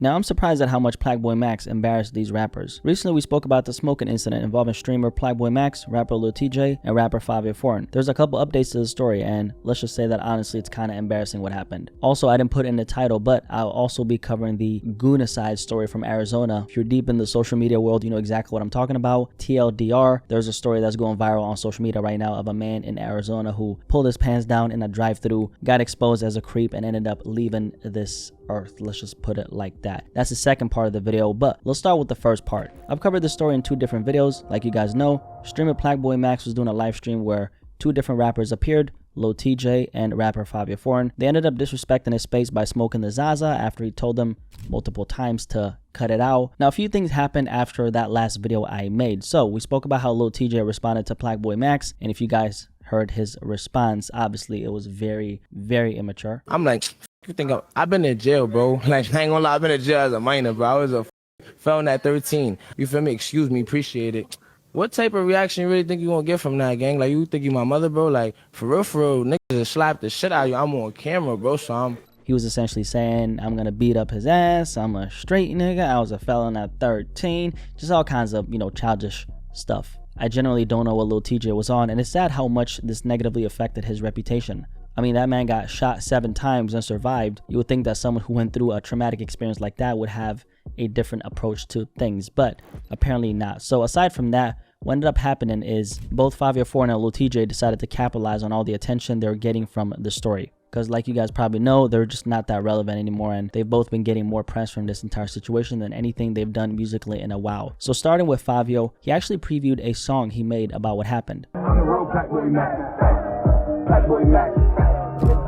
Now, I'm surprised at how much PlaqueboyMax embarrassed these rappers. Recently, we spoke about the smoking incident involving streamer PlaqueboyMax, rapper Lil TJ, and rapper Fivio Foreign. There's a couple updates to the story, and let's just say that honestly, it's kind of embarrassing what happened. Also, I didn't put in the title, but I'll also be covering the Goonacide story from Arizona. If you're deep in the social media world, you know exactly what I'm talking about. TLDR, there's a story that's going viral on social media right now of a man in Arizona who pulled his pants down in a drive-thru, got exposed as a creep, and ended up leaving this earth. Let's just put it like that. That's the second part of the video, but let's start with the first part. I've covered this story in 2 different videos. Like you guys know, streamer PlaqueboyMax was doing a live stream where 2 different rappers appeared, Lil TJ and rapper Fivio Foreign. They ended up disrespecting his space by smoking the Zaza after he told them multiple times to cut it out. Now, a few things happened after that last video I made. So we spoke about how Lil TJ responded to PlaqueboyMax, and if you guys heard his response, obviously it was very, very immature. I'm like, you think I've been in jail, bro? Like, I ain't gonna lie, I've been in jail as a minor, bro. I was a felon at 13. You feel me? Excuse me, appreciate it. What type of reaction you really think you gonna get from that, gang? Like, you think you my mother, bro? Like, for real, niggas just slapped the shit out of you. I'm on camera, bro, so He was essentially saying, I'm gonna beat up his ass, I'm a straight nigga, I was a felon at 13, just all kinds of, childish stuff. I generally don't know what Lil TJ was on, and it's sad how much this negatively affected his reputation. I mean, that man got shot 7 times and survived. You would think that someone who went through a traumatic experience like that would have a different approach to things, but apparently not. So aside from that, what ended up happening is both Fivio Foreign and Lil TJ decided to capitalize on all the attention they were getting from the story. Because like you guys probably know, they're just not that relevant anymore, and they've both been getting more press from this entire situation than anything they've done musically in a while. So starting with Fivio, he actually previewed a song he made about what happened. I'm the real PlaqueboyMax. PlaqueboyMax.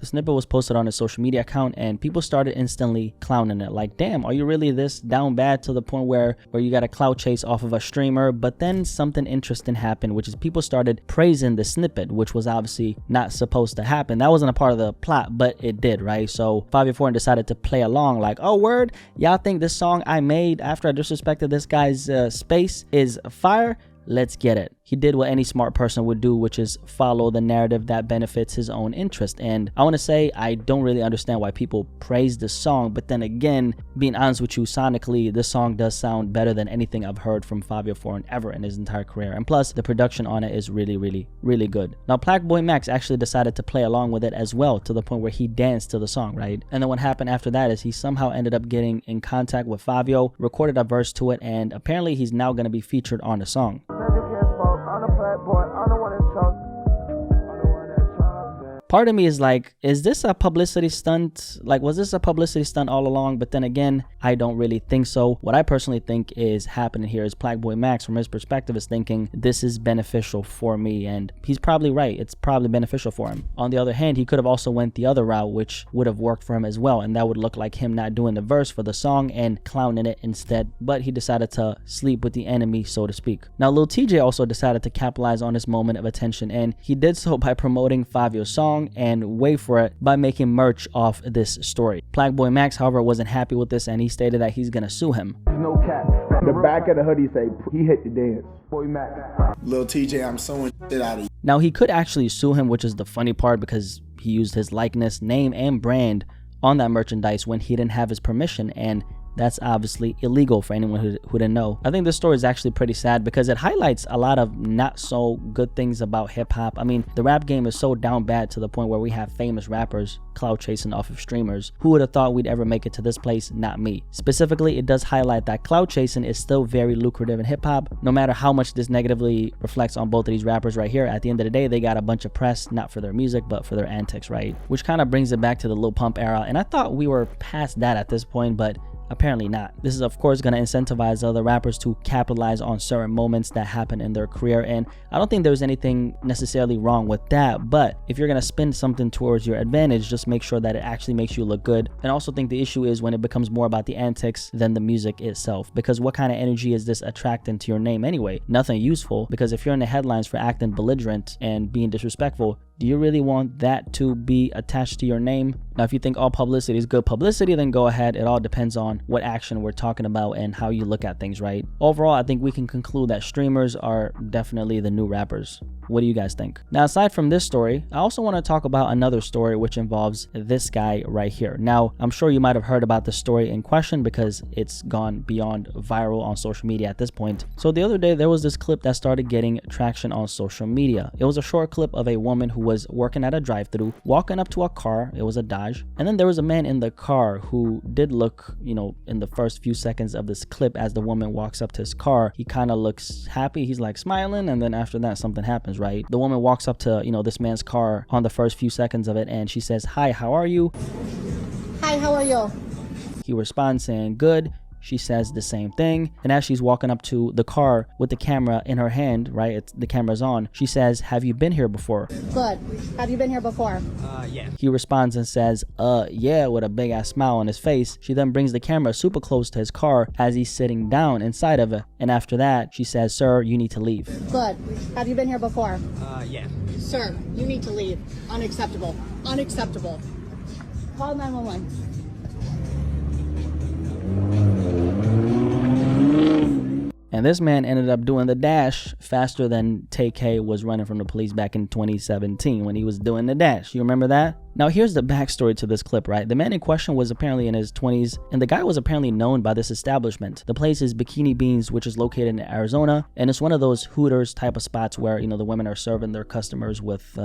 The snippet was posted on his social media account, and people started instantly clowning it. Like, damn, are you really this down bad to the point where you got a clout chase off of a streamer? But then something interesting happened, which is people started praising the snippet, which was obviously not supposed to happen. That wasn't a part of the plot, but it did, right? So Fivio Foreign decided to play along like, oh, word, y'all think this song I made after I disrespected this guy's space is fire? Let's get it. He did what any smart person would do, which is follow the narrative that benefits his own interest. And I want to say, I don't really understand why people praise this song, but then again, being honest with you, sonically, this song does sound better than anything I've heard from Fivio Foreign ever in his entire career. And plus, the production on it is really, really, really good. Now, PlaqueboyMax actually decided to play along with it as well, to the point where he danced to the song, right? And then what happened after that is he somehow ended up getting in contact with Fivio, recorded a verse to it, and apparently he's now going to be featured on the song. Part of me is like, is this a publicity stunt? Like, was this a publicity stunt all along? But then again, I don't really think so. What I personally think is happening here is PlaqueboyMax, from his perspective, is thinking this is beneficial for me, and he's probably right. It's probably beneficial for him. On the other hand, he could have also went the other route, which would have worked for him as well, and that would look like him not doing the verse for the song and clowning it instead. But he decided to sleep with the enemy, so to speak. Now, Lil TJ also decided to capitalize on this moment of attention, and he did so by promoting Fivio's song and, wait for it, by making merch off this story. PlaqueboyMax, however, wasn't happy with this, and he stated that he's gonna sue him. No cap. The back of the hoodie say he hit the dance. Lil TJ, I'm suing shit out of you. Now, he could actually sue him, which is the funny part, because he used his likeness, name, and brand on that merchandise when he didn't have his permission, and that's obviously illegal for anyone who didn't know. I think this story is actually pretty sad because it highlights a lot of not so good things about hip-hop. I mean, the rap game is so down bad to the point where we have famous rappers clout chasing off of streamers. Who would have thought we'd ever make it to this place? Not me. Specifically, it does highlight that clout chasing is still very lucrative in hip-hop. No matter how much this negatively reflects on both of these rappers right here, at the end of the day, they got a bunch of press, not for their music, but for their antics, right? Which kind of brings it back to the Lil Pump era, and I thought we were past that at this point, but apparently not. This is of course going to incentivize other rappers to capitalize on certain moments that happen in their career, and I don't think there's anything necessarily wrong with that, but if you're going to spin something towards your advantage, just make sure that it actually makes you look good. And I also think the issue is when it becomes more about the antics than the music itself, because what kind of energy is this attracting to your name anyway? Nothing useful, because if you're in the headlines for acting belligerent and being disrespectful, do you really want that to be attached to your name? Now, if you think all publicity is good publicity, then go ahead. It all depends on what action we're talking about and how you look at things, right? Overall, I think we can conclude that streamers are definitely the new rappers. What do you guys think? Now, aside from this story, I also want to talk about another story which involves this guy right here. Now, I'm sure you might have heard about the story in question because it's gone beyond viral on social media at this point. So the other day, there was this clip that started getting traction on social media. It was a short clip of a woman who was working at a drive-thru, walking up to a car. It was a Dodge. And then there was a man in the car who did look, in the first few seconds of this clip, as the woman walks up to his car, he kind of looks happy. He's like smiling. And then after that, something happens, right? The woman walks up to, this man's car on the first few seconds of it, and she says, "Hi, how are you?" "Hi, how are you?" He responds saying, "Good." She says the same thing, and as she's walking up to the car with the camera in her hand, right, the camera's on, she says, "Have you been here before?" "Good. Have you been here before?" Yeah. He responds and says, yeah," with a big ass smile on his face. She then brings the camera super close to his car as he's sitting down inside of it, and after that, she says, "Sir, you need to leave." "Good. Have you been here before?" Yeah. "Sir, you need to leave. Unacceptable. Unacceptable. Call 911. And this man ended up doing the dash faster than Tay-K was running from the police back in 2017 when he was doing the dash. You remember that? Now, here's the backstory to this clip, right? The man in question was apparently in his 20s, and the guy was apparently known by this establishment. The place is Bikini Beans, which is located in Arizona, and it's one of those Hooters type of spots where, the women are serving their customers with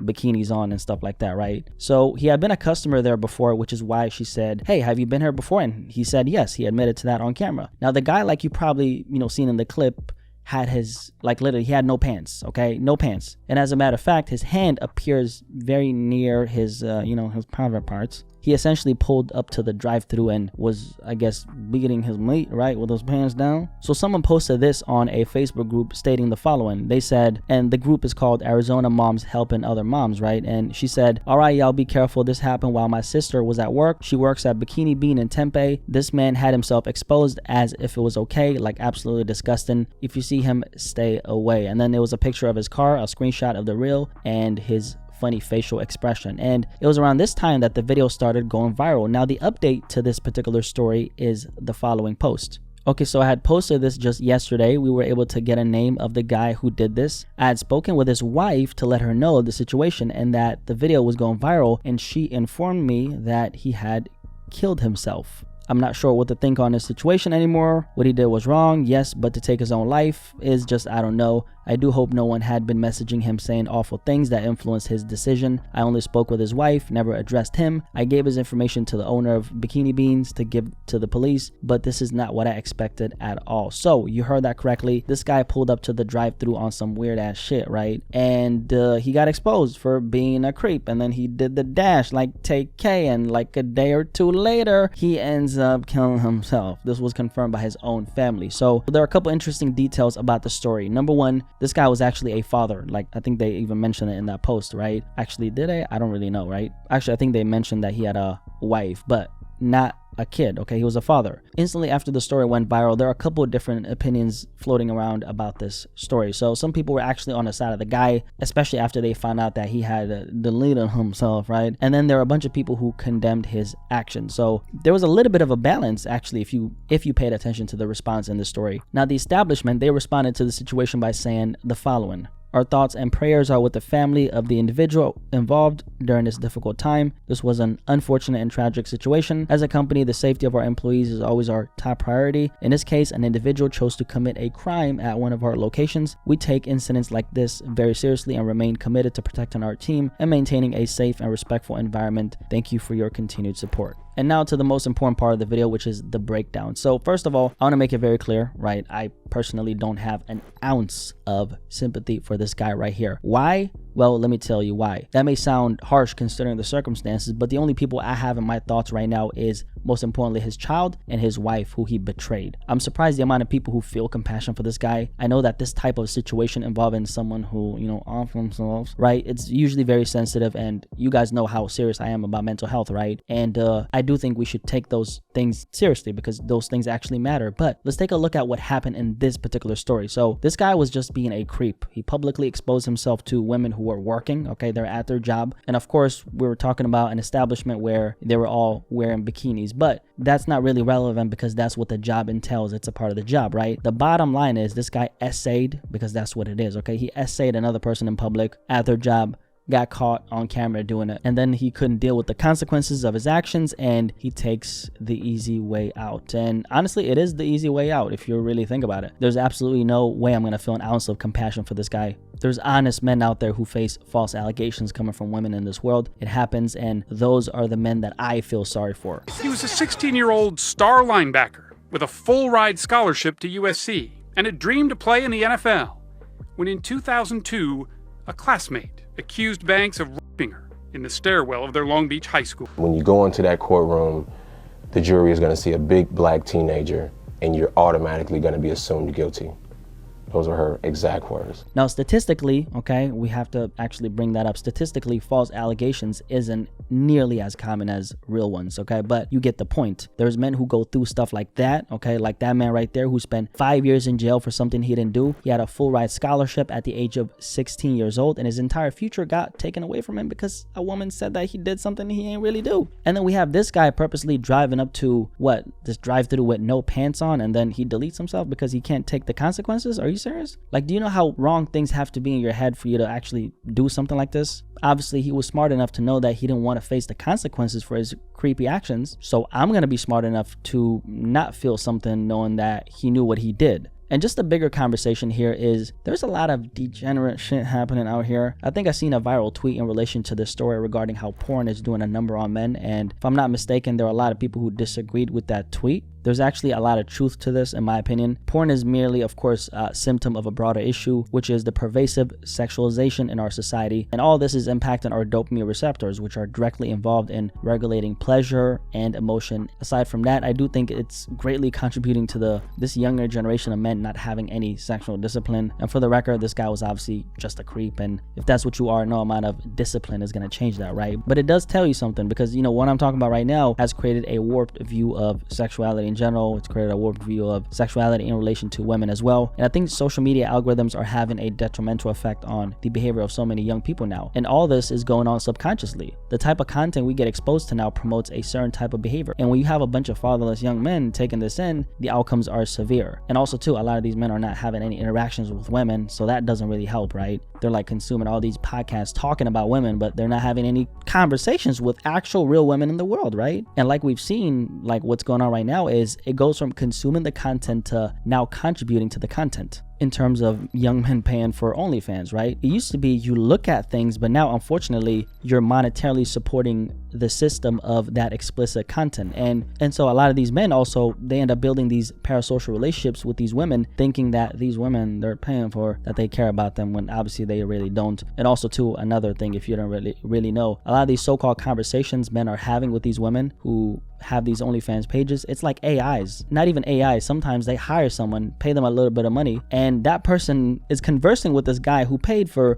bikinis on and stuff like that, right? So he had been a customer there before, which is why she said, "Hey, have you been here before?" And he said yes. He admitted to that on camera. Now, the guy, like you probably, seen in the clip, had his, literally, he had no pants, okay? No pants. And as a matter of fact, his hand appears very near his, his private parts. He essentially pulled up to the drive-thru and was, I guess, beating his meat, right, with those pants down. So someone posted this on a Facebook group stating the following. They said, and the group is called Arizona Moms Helping Other Moms, right? And she said, "All right, y'all be careful. This happened while my sister was at work. She works at Bikini Bean in Tempe. This man had himself exposed as if it was okay, like absolutely disgusting. If you see him, stay away." And then there was a picture of his car, a screenshot of the reel, and his funny facial expression. And it was around this time that the video started going viral. Now, the update to this particular story is the following post. Okay, so I had posted this just yesterday. We were able to get a name of the guy who did this. I had spoken with his wife to let her know the situation and that the video was going viral, and she informed me that he had killed himself. I'm not sure what to think on this situation anymore. What he did was wrong, yes, but to take his own life is just, I don't know. I do hope no one had been messaging him saying awful things that influenced his decision. I only spoke with his wife, never addressed him. I gave his information to the owner of Bikini Beans to give to the police, but this is not what I expected at all. So you heard that correctly. This guy pulled up to the drive-thru on some weird ass shit, right? And he got exposed for being a creep, and then he did the dash like Tay-K, and like a day or two later, he ends up killing himself. This was confirmed by his own family. So there are a couple interesting details about the story. Number one, this guy was actually a father. Like, I think they even mentioned it in that post, right? Actually, did they? I don't really know, right? Actually, I think they mentioned that he had a wife, but not a kid, okay? He was a father. Instantly after the story went viral, there are a couple of different opinions floating around about this story. So some people were actually on the side of the guy, especially after they found out that he had deleted himself, right? And then there are a bunch of people who condemned his actions. So there was a little bit of a balance, actually, if you paid attention to the response in the story. Now, the establishment, they responded to the situation by saying the following. Our thoughts and prayers are with the family of the individual involved during this difficult time. This was an unfortunate and tragic situation. As a company, the safety of our employees is always our top priority. In this case, an individual chose to commit a crime at one of our locations. We take incidents like this very seriously and remain committed to protecting our team and maintaining a safe and respectful environment. Thank you for your continued support. And now to the most important part of the video, which is the breakdown. So first of all, I want to make it very clear, right? I personally don't have an ounce of sympathy for this guy right here. Why? Well, let me tell you why. That may sound harsh considering the circumstances, but the only people I have in my thoughts right now is, most importantly, his child and his wife, who he betrayed. I'm surprised the amount of people who feel compassion for this guy. I know that this type of situation involving someone who, off themselves, right? It's usually very sensitive, and you guys know how serious I am about mental health, right? And I do think we should take those things seriously because those things actually matter. But let's take a look at what happened in this particular story. So this guy was just being a creep. He publicly exposed himself to women who who were working, okay? They're at their job. And of course, we were talking about an establishment where they were all wearing bikinis, but that's not really relevant because that's what the job entails. It's a part of the job, right? The bottom line is this guy essayed, because that's what it is, okay? He essayed another person in public at their job, got caught on camera doing it, and then he couldn't deal with the consequences of his actions, and he takes the easy way out. And honestly, it is the easy way out if you really think about it. There's absolutely no way I'm gonna feel an ounce of compassion for this guy. There's honest men out there who face false allegations coming from women in this world. It happens, and those are the men that I feel sorry for. He was a 16-year-old star linebacker with a full-ride scholarship to USC and a dream to play in the NFL, when in 2002, a classmate accused Banks of raping her in the stairwell of their Long Beach high school. When you go into that courtroom, the jury is going to see a big black teenager, and you're automatically going to be assumed guilty. Those are her exact words. Now, statistically, okay, we have to actually bring that up. Statistically, false allegations isn't nearly as common as real ones, okay? But you get the point. There's men who go through stuff like that, okay? Like that man right there who spent 5 years in jail for something he didn't do. He had a full ride scholarship at the age of 16 years old, and his entire future got taken away from him because a woman said that he did something he ain't really do. And then we have this guy purposely driving up to, what, this drive-through with no pants on, and then he deletes himself because he can't take the consequences? Are you serious? Like, do you know how wrong things have to be in your head for you to actually do something like this? Obviously, he was smart enough to know that he didn't want to face the consequences for his creepy actions. So I'm going to be smart enough to not feel something knowing that he knew what he did. And just a bigger conversation here is there's a lot of degenerate shit happening out here. I think I seen a viral tweet in relation to this story regarding how porn is doing a number on men. And if I'm not mistaken, there are a lot of people who disagreed with that tweet. There's actually a lot of truth to this, in my opinion. Porn is merely, of course, a symptom of a broader issue, which is the pervasive sexualization in our society. And all this is impacting our dopamine receptors, which are directly involved in regulating pleasure and emotion. Aside from that, I do think it's greatly contributing to this younger generation of men not having any sexual discipline. And for the record, this guy was obviously just a creep. And if that's what you are, no amount of discipline is going to change that, right? But it does tell you something, because, you know, what I'm talking about right now has created a warped view of sexuality in general. It's created a warped view of sexuality in relation to women as well. And I think social media algorithms are having a detrimental effect on the behavior of so many young people now. And all this is going on subconsciously. The type of content we get exposed to now promotes a certain type of behavior. And when you have a bunch of fatherless young men taking this in, the outcomes are severe. And also too, a lot of these men are not having any interactions with women, so that doesn't really help, right? They're like consuming all these podcasts talking about women, but they're not having any conversations with actual real women in the world, right? And like we've seen, like what's going on right now is it goes from consuming the content to now contributing to the content. In terms of young men paying for OnlyFans, right? It used to be you look at things, but now unfortunately you're monetarily supporting the system of that explicit content. And so a lot of these men also, they end up building these parasocial relationships with these women, thinking that these women they're paying for, that they care about them, when obviously they really don't. And also too, another thing, if you don't really know, a lot of these so-called conversations men are having with these women who have these OnlyFans pages, it's like AIs. Not even AI. Sometimes they hire someone, pay them a little bit of money, and that person is conversing with this guy who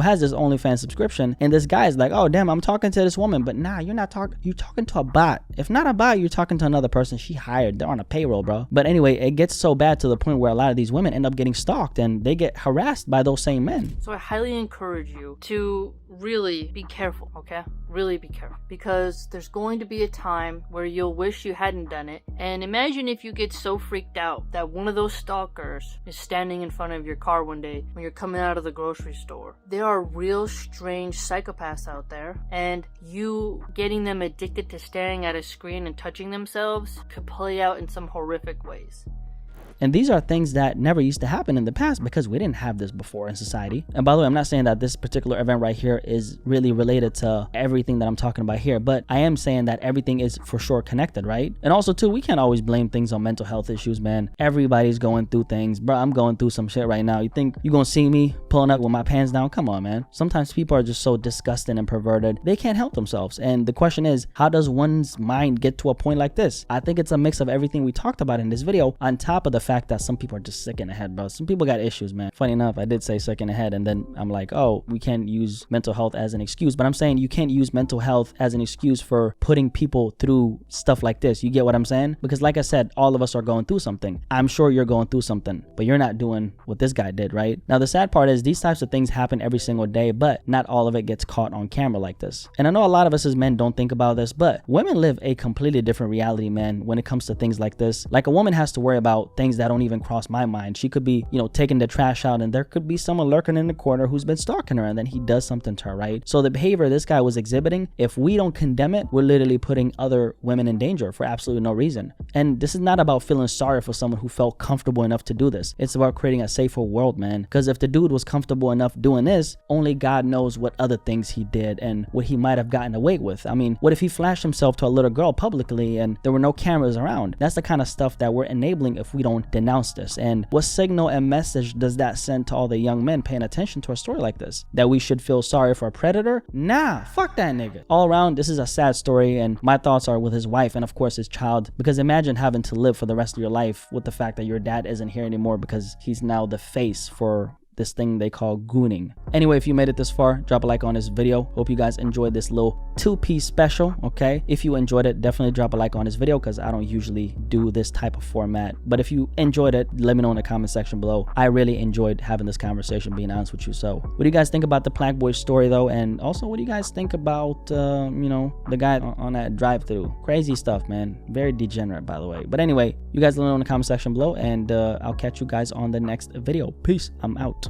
has this OnlyFans subscription, and this guy is like, oh damn, I'm talking to this woman, but nah, you're not talking, you're talking to a bot. If not a bot, you're talking to another person she hired. They're on a payroll, bro. But anyway, it gets so bad to the point where a lot of these women end up getting stalked and they get harassed by those same men. So I highly encourage you to really be careful, okay? Really be careful, because there's going to be a time where you'll wish you hadn't done it. And imagine if you get so freaked out that one of those stalkers is standing in front of your car one day when you're coming out of the grocery store. There are real strange psychopaths out there, and you getting them addicted to staring at a screen and touching themselves could play out in some horrific ways. And these are things that never used to happen in the past because we didn't have this before in society. And by the way, I'm not saying that this particular event right here is really related to everything that I'm talking about here, but I am saying that everything is for sure connected, right? And also too, we can't always blame things on mental health issues, man. Everybody's going through things. Bro, I'm going through some shit right now. You think you're gonna see me pulling up with my pants down? Come on, man. Sometimes people are just so disgusting and perverted. They can't help themselves. And the question is, how does one's mind get to a point like this? I think it's a mix of everything we talked about in this video, on top top of the fact that some people are just sick in the head, bro. Some people got issues, man. Funny enough, I did say sick in the head, and then I'm like, oh, we can't use mental health as an excuse. But I'm saying you can't use mental health as an excuse for putting people through stuff like this. You get what I'm saying? Because like I said, all of us are going through something. I'm sure you're going through something, but you're not doing what this guy did, right? Now, the sad part is these types of things happen every single day, but not all of it gets caught on camera like this. And I know a lot of us as men don't think about this, but women live a completely different reality, man, when it comes to things like this. Like, a woman has to worry about things that don't even cross my mind. She could be, you know, taking the trash out, and there could be someone lurking in the corner who's been stalking her, and then he does something to her, right? So the behavior this guy was exhibiting, if we don't condemn it, we're literally putting other women in danger for absolutely no reason. And this is not about feeling sorry for someone who felt comfortable enough to do this. It's about creating a safer world, man. Because if the dude was comfortable enough doing this, only God knows what other things he did and what he might have gotten away with. I mean, what if he flashed himself to a little girl publicly and there were no cameras around? That's the kind of stuff that we're enabling if we don't denounce this. And what signal and message does that send to all the young men paying attention to a story like this? That we should feel sorry for a predator? Nah, fuck that nigga. All around, this is a sad story, and my thoughts are with his wife and of course his child, because imagine having to live for the rest of your life with the fact that your dad isn't here anymore because he's now the face for this thing they call gooning. Anyway, if you made it this far, drop a like on this video. Hope you guys enjoyed this little two-piece special, okay? If you enjoyed it, definitely drop a like on this video because I don't usually do this type of format. But if you enjoyed it, let me know in the comment section below. I really enjoyed having this conversation, being honest with you. So what do you guys think about the Plaqueboy story though? And also, what do you guys think about, you know, the guy on that drive-thru? Crazy stuff, man. Very degenerate, by the way. But anyway, you guys let me know in the comment section below, and I'll catch you guys on the next video. Peace. I'm out.